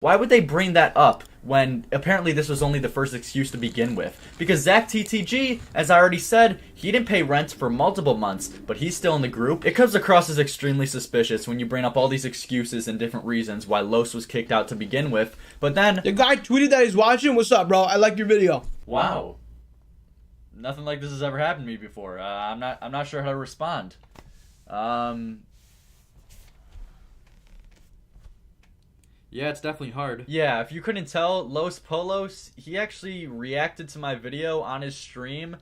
Why would they bring that up when apparently this was only the first excuse to begin with? Because Zach TTG, as I already said, he didn't pay rent for multiple months, but he's still in the group. It comes across as extremely suspicious when you bring up all these excuses and different reasons why Los was kicked out to begin with, but then... The guy tweeted that he's watching. What's up, bro? I like your video. Wow. Nothing like this has ever happened to me before. I'm not sure how to respond. Yeah, it's definitely hard. Yeah, if you couldn't tell, Los Polos, he actually reacted to my video on his stream.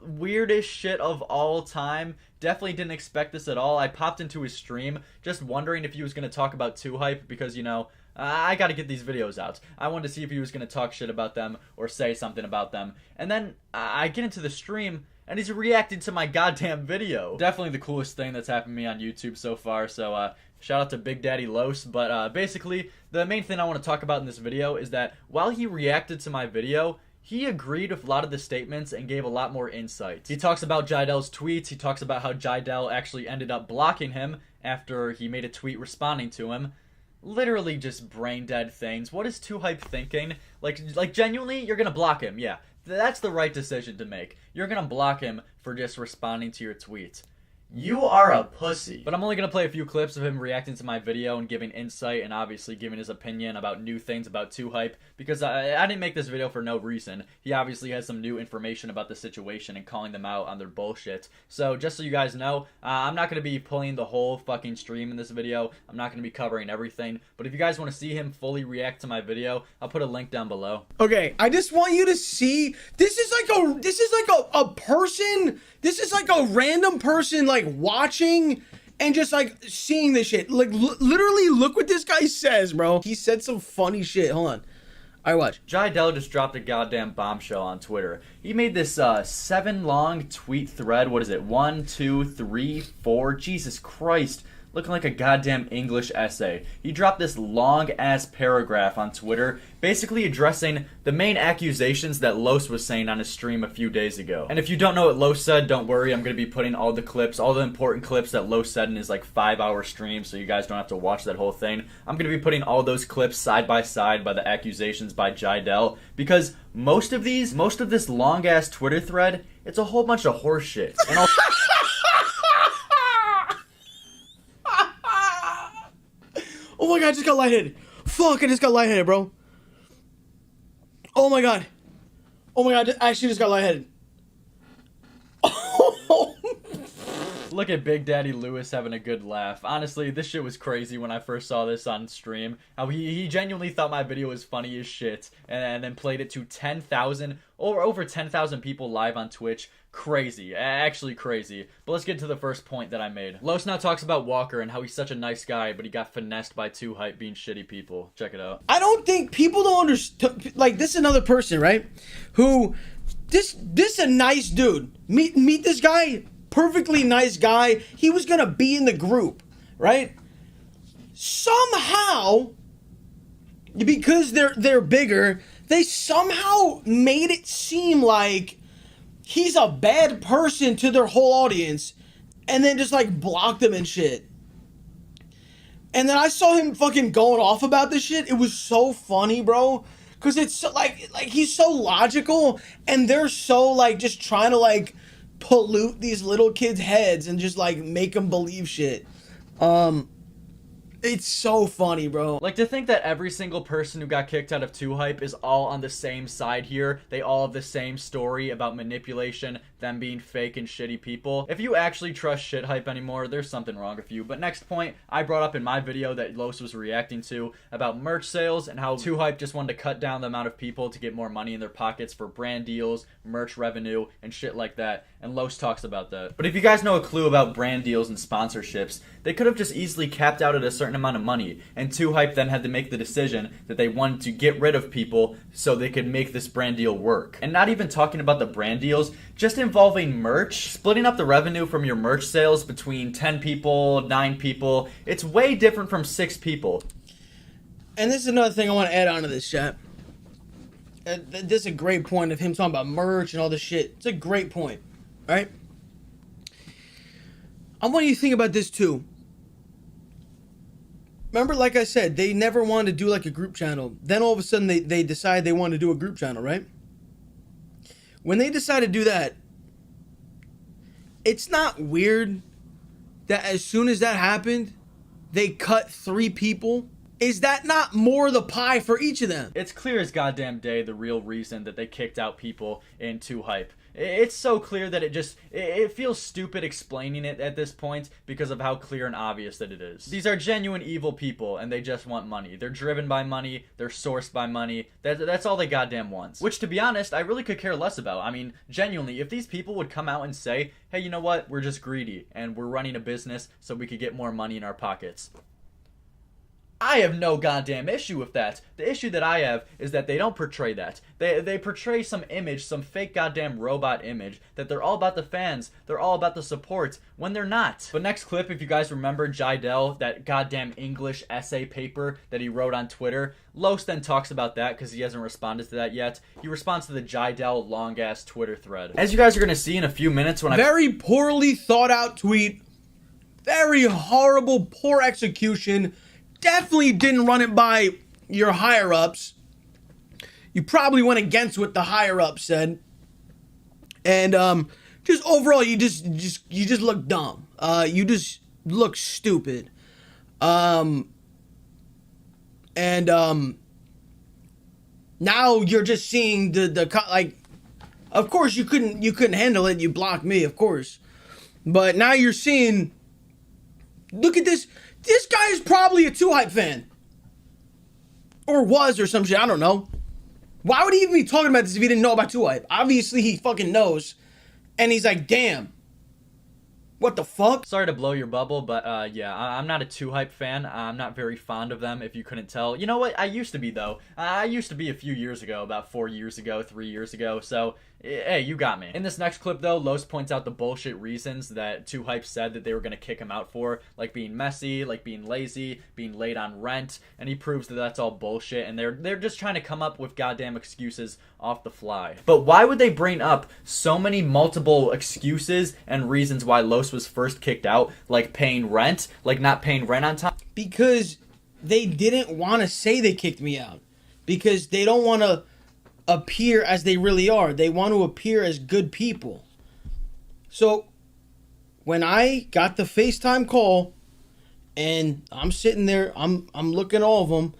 Weirdest shit of all time. Definitely didn't expect this at all. I popped into his stream just wondering if he was going to talk about 2Hype because, you know, I got to get these videos out. I wanted to see if he was going to talk shit about them or say something about them. And then I get into the stream and he's reacting to my goddamn video. Definitely the coolest thing that's happened to me on YouTube so far, so shout out to Big Daddy Los. But basically, the main thing I want to talk about in this video is that while he reacted to my video, he agreed with a lot of the statements and gave a lot more insight. He talks about Jaidel's tweets. He talks about how Jaidel actually ended up blocking him after he made a tweet responding to him. Literally just brain dead things. What is 2Hype thinking? Like genuinely, you're gonna block him. Yeah, that's the right decision to make. You're gonna block him for just responding to your tweet. You are a pussy. But I'm only going to play a few clips of him reacting to my video and giving insight and obviously giving his opinion about new things about 2Hype because I didn't make this video for no reason. He obviously has some new information about the situation and calling them out on their bullshit. So just so you guys know, I'm not going to be pulling the whole fucking stream in this video. I'm not going to be covering everything. But if you guys want to see him fully react to my video, I'll put a link down below. Okay, I just want you to see, this is like a person, this is like a random person like watching and just like seeing this shit. Like literally look what this guy says, bro. He said some funny shit. Hold on. All right, watch. Jaidel just dropped a goddamn bombshell on Twitter. He made this 7-long tweet thread. What is it? 1, 2, 3, 4. Jesus Christ. Looking like a goddamn English essay. He dropped this long-ass paragraph on Twitter, basically addressing the main accusations that Los was saying on his stream a few days ago. And if you don't know what Los said, don't worry, I'm going to be putting all the clips, all the important clips that Los said in his like 5-hour stream, so you guys don't have to watch that whole thing. I'm going to be putting all those clips side by side by the accusations by Jaidel, because most of this long-ass Twitter thread, it's a whole bunch of horse shit. And oh my god, I just got lightheaded. Fuck, I just got lightheaded, bro. Oh my god. Oh my god, I actually just got lightheaded. Look at Big Daddy Lewis having a good laugh. Honestly, this shit was crazy when I first saw this on stream. How he genuinely thought my video was funny as shit and then played it to 10,000 or over 10,000 people live on Twitch. Crazy. Actually crazy. But let's get to the first point that I made. Los now talks about Walker and how he's such a nice guy, but he got finessed by 2Hype being shitty people. Check it out. I don't think people don't understand. Like, this is another person, right? Who, this a nice dude. Meet this guy. Perfectly nice guy. He was gonna be in the group, right? Somehow, because they're bigger, they somehow made it seem like he's a bad person to their whole audience, and then just like blocked them and shit. And then I saw him fucking going off about this shit. It was so funny, bro. Cause it's so, like he's so logical, and they're so like just trying to like pollute these little kids' heads and just like make them believe shit. It's so funny, bro. Like, to think that every single person who got kicked out of 2Hype is all on the same side here. They all have the same story about manipulation, them being fake and shitty people. If you actually trust shit hype anymore, there's something wrong with you. But next point, I brought up in my video that Los was reacting to about merch sales and how 2Hype just wanted to cut down the amount of people to get more money in their pockets for brand deals, merch revenue, and shit like that. And Los talks about that. But if you guys know a clue about brand deals and sponsorships, they could have just easily capped out at a certain amount of money, and 2Hype then had to make the decision that they wanted to get rid of people so they could make this brand deal work. And not even talking about the brand deals, just involving merch, splitting up the revenue from your merch sales between 10 people, 9 people, it's way different from 6 people. And this is another thing I want to add on to this, chat. This is a great point of him talking about merch and all this shit. It's a great point, right? I want you to think about this too. remember, like I said, they never wanted to do like a group channel. Then all of a sudden they decide they want to do a group channel, right? When they decide to do that, it's not weird that as soon as that happened, they cut 3 people. Is that not more the pie for each of them? It's clear as goddamn day the real reason that they kicked out people in 2Hype. It's so clear that it feels stupid explaining it at this point because of how clear and obvious that it is. These are genuine evil people and they just want money. They're driven by money, they're sourced by money, that's all they goddamn want. Which, to be honest, I really could care less about. I mean, genuinely, if these people would come out and say, hey, you know what, we're just greedy and we're running a business so we could get more money in our pockets, I have no goddamn issue with that. The issue that I have is that they don't portray that. They portray some image, some fake goddamn robot image, that they're all about the fans, they're all about the support, when they're not. But next clip, if you guys remember Jidel, that goddamn English essay paper that he wrote on Twitter, Los then talks about that because he hasn't responded to that yet. He responds to the Jidel long-ass Twitter thread. As you guys are going to see in a few minutes when Very poorly thought out tweet. Very horrible, poor execution. Definitely didn't run it by your higher ups. You probably went against what the higher ups said, and just overall, you just look dumb. You just look stupid. Now you're just seeing the like. Of course, you couldn't handle it. You blocked me, of course, but now you're seeing. Look at this. This guy is probably a 2Hype fan. Or was, or some shit, I don't know. Why would he even be talking about this if he didn't know about 2Hype? Obviously, he fucking knows. And he's like, damn. What the fuck? Sorry to blow your bubble, but yeah, I'm not a 2Hype fan. I'm not very fond of them, if you couldn't tell. You know what? I used to be, though. I used to be a few years ago, about 4 years ago, 3 years ago, so hey, you got me. In this next clip, though, Los points out the bullshit reasons that 2Hype said that they were going to kick him out for, like being messy, like being lazy, being late on rent, and he proves that that's all bullshit, and they're just trying to come up with goddamn excuses off the fly. But why would they bring up so many multiple excuses and reasons why Los was first kicked out, like paying rent, like not paying rent on time? Because they didn't want to say they kicked me out. Because they don't want to appear as they really are. They want to appear as good people. So when I got the FaceTime call and I'm sitting there, I'm looking at all of them,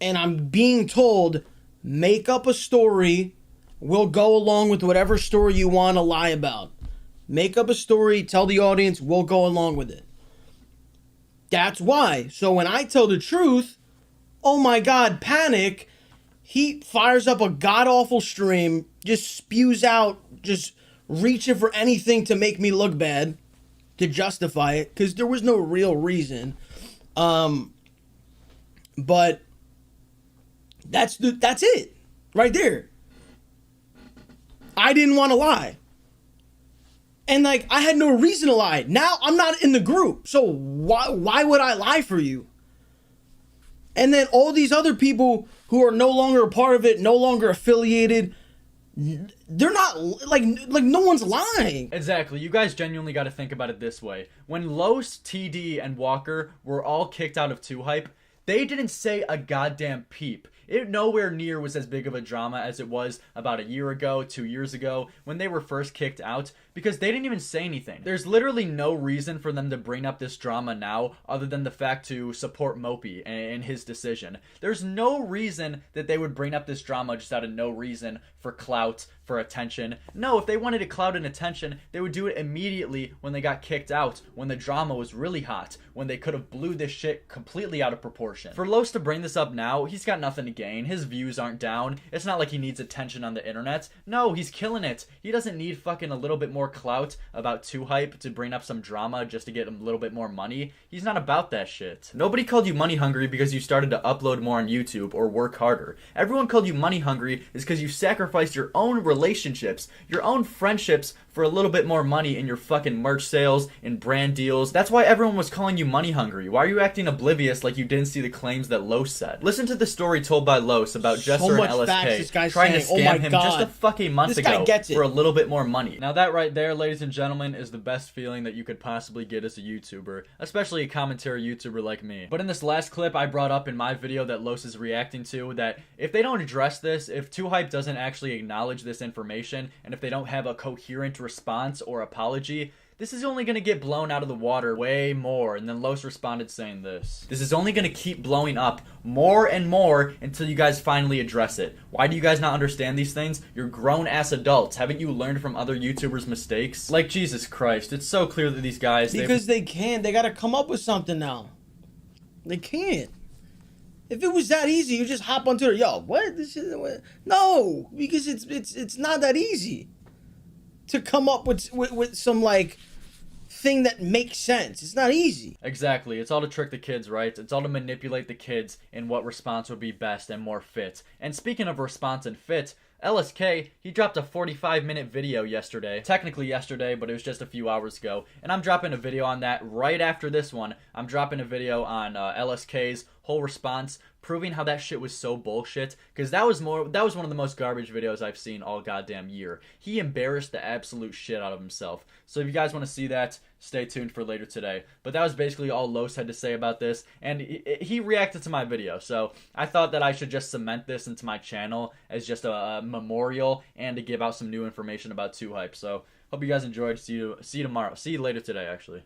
and I'm being told, make up a story, we'll go along with whatever story you want to lie about. Make up a story, tell the audience, we'll go along with it. That's why. So when I tell the truth, oh my God, panic. He fires up a god-awful stream, just spews out, just reaching for anything to make me look bad, to justify it, because there was no real reason. But that's it, right there. I didn't want to lie. And, like, I had no reason to lie. Now I'm not in the group, so why would I lie for you? And then all these other people who are no longer a part of it, no longer affiliated, they're not, like no one's lying. Exactly. You guys genuinely got to think about it this way. When Los, TD, and Walker were all kicked out of 2Hype, they didn't say a goddamn peep. It nowhere near was as big of a drama as it was about a year ago, 2 years ago, when they were first kicked out, because they didn't even say anything. There's literally no reason for them to bring up this drama now, other than the fact to support Mopey and his decision. There's no reason that they would bring up this drama just out of no reason, for clout, for attention. No, if they wanted to clout and attention, they would do it immediately when they got kicked out, when the drama was really hot, when they could have blew this shit completely out of proportion. For Los to bring this up now, he's got nothing to gain. His views aren't down. It's not like he needs attention on the internet. No, he's killing it. He doesn't need fucking a little bit more clout about 2Hype to bring up some drama just to get him a little bit more money. He's not about that shit. Nobody called you money hungry because you started to upload more on YouTube or work harder. Everyone called you money hungry is because you sacrificed your own relationships, your own friendships for a little bit more money in your fucking merch sales and brand deals. That's why everyone was calling you money hungry. Why are you acting oblivious like you didn't see the claims that Los said? Listen to the story told by Los about Jesser and LSK trying to scam him just a fucking month ago for a little bit more money. Now that right there, ladies and gentlemen, is the best feeling that you could possibly get as a YouTuber, especially a commentary YouTuber like me. But in this last clip I brought up in my video that Los is reacting to, that if they don't address this, if 2Hype doesn't actually acknowledge this information, and if they don't have a coherent response or apology, this is only going to get blown out of the water way more. And then Los responded saying this: "This is only going to keep blowing up more and more until you guys finally address it. Why do you guys not understand these things? You're grown-ass adults. Haven't you learned from other YouTubers' mistakes?" Like, Jesus Christ, it's so clear that these guys... Because they can't. They got to come up with something now. They can't. If it was that easy, you just hop on Twitter. Yo, what? This is what? No, because it's not that easy to come up with some, like, thing that makes sense. It's not easy. Exactly. It's all to trick the kids, right? It's all to manipulate the kids in what response would be best and more fit. And speaking of response and fit, LSK, he dropped a 45-minute video yesterday. Technically yesterday, but it was just a few hours ago. And I'm dropping a video on that right after this one. I'm dropping a video on LSK's whole response, proving how that shit was so bullshit, because that was one of the most garbage videos I've seen all goddamn year. He embarrassed the absolute shit out of himself. So if you guys want to see that, stay tuned for later today. But that was basically all Los had to say about this, and he reacted to my video, so I thought that I should just cement this into my channel as just a memorial and to give out some new information about 2Hype. So hope you guys enjoyed. See you tomorrow. See you later today, actually.